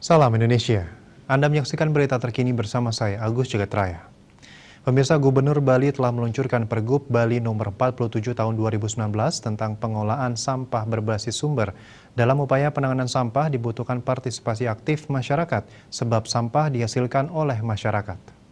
Salam Indonesia. Anda menyaksikan berita terkini bersama saya, Agus Jagatraya. Pemirsa, Gubernur Bali telah meluncurkan Pergub Bali nomor 47 tahun 2019 tentang pengolahan sampah berbasis sumber. Dalam upaya penanganan sampah dibutuhkan partisipasi aktif masyarakat, sebab sampah dihasilkan oleh masyarakat.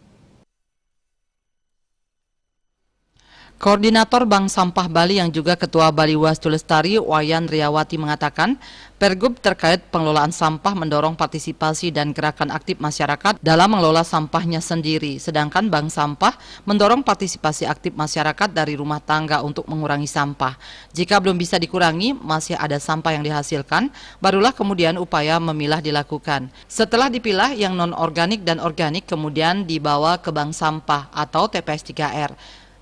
Koordinator Bank Sampah Bali yang juga Ketua Bali Wastu Lestari, Wayan Riyawati mengatakan, Pergub terkait pengelolaan sampah mendorong partisipasi dan gerakan aktif masyarakat dalam mengelola sampahnya sendiri. Sedangkan Bank Sampah mendorong partisipasi aktif masyarakat dari rumah tangga untuk mengurangi sampah. Jika belum bisa dikurangi, masih ada sampah yang dihasilkan, barulah kemudian upaya memilah dilakukan. Setelah dipilah, yang non-organik dan organik kemudian dibawa ke Bank Sampah atau TPS 3R.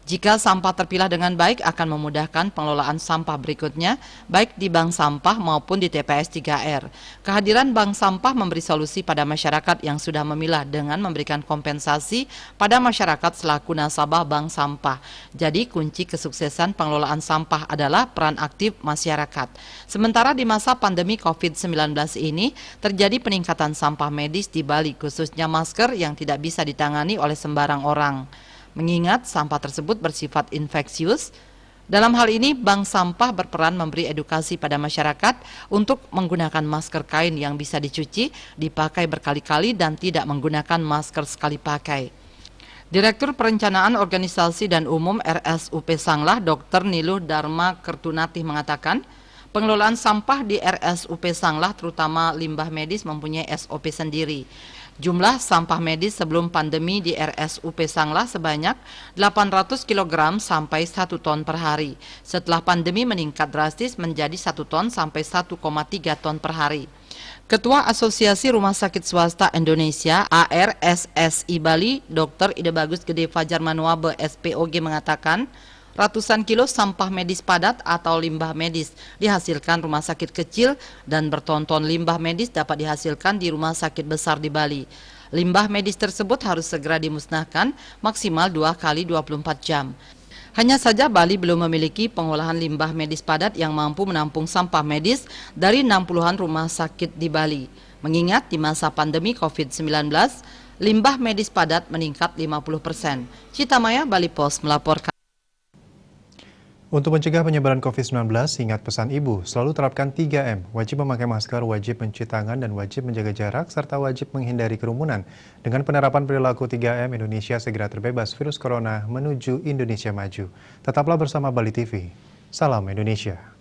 Jika sampah terpilah dengan baik akan memudahkan pengelolaan sampah berikutnya, baik di bank sampah maupun di TPS 3R. Kehadiran bank sampah memberi solusi pada masyarakat yang sudah memilah dengan memberikan kompensasi pada masyarakat selaku nasabah bank sampah. Jadi kunci kesuksesan pengelolaan sampah adalah peran aktif masyarakat. Sementara di masa pandemi COVID-19 ini, terjadi peningkatan sampah medis di Bali, khususnya masker yang tidak bisa ditangani oleh sembarang orang. Mengingat sampah tersebut bersifat infeksius, dalam hal ini Bank Sampah berperan memberi edukasi pada masyarakat untuk menggunakan masker kain yang bisa dicuci, dipakai berkali-kali dan tidak menggunakan masker sekali pakai. Direktur Perencanaan Organisasi dan Umum RSUP Sanglah, Dr. Niluh Dharma Kertunati mengatakan, pengelolaan sampah di RSUP Sanglah terutama limbah medis mempunyai SOP sendiri. Jumlah sampah medis sebelum pandemi di RSUP Sanglah sebanyak 800 kg sampai 1 ton per hari. Setelah pandemi meningkat drastis menjadi 1 ton sampai 1,3 ton per hari. Ketua Asosiasi Rumah Sakit Swasta Indonesia ARSSI Bali, Dr. Ide Bagus Gede Fajar Manuabe SPOG mengatakan, ratusan kilo sampah medis padat atau limbah medis dihasilkan rumah sakit kecil dan bertonton limbah medis dapat dihasilkan di rumah sakit besar di Bali. Limbah medis tersebut harus segera dimusnahkan maksimal 2 kali 24 jam. Hanya saja Bali belum memiliki pengolahan limbah medis padat yang mampu menampung sampah medis dari 60-an rumah sakit di Bali. Mengingat di masa pandemi COVID-19, limbah medis padat meningkat 50%. Citamaya, Bali Post melaporkan. Untuk mencegah penyebaran COVID-19, ingat pesan ibu, selalu terapkan 3M, wajib memakai masker, wajib mencuci tangan, dan wajib menjaga jarak, serta wajib menghindari kerumunan. Dengan penerapan perilaku 3M, Indonesia segera terbebas virus corona menuju Indonesia maju. Tetaplah bersama Bali TV. Salam Indonesia.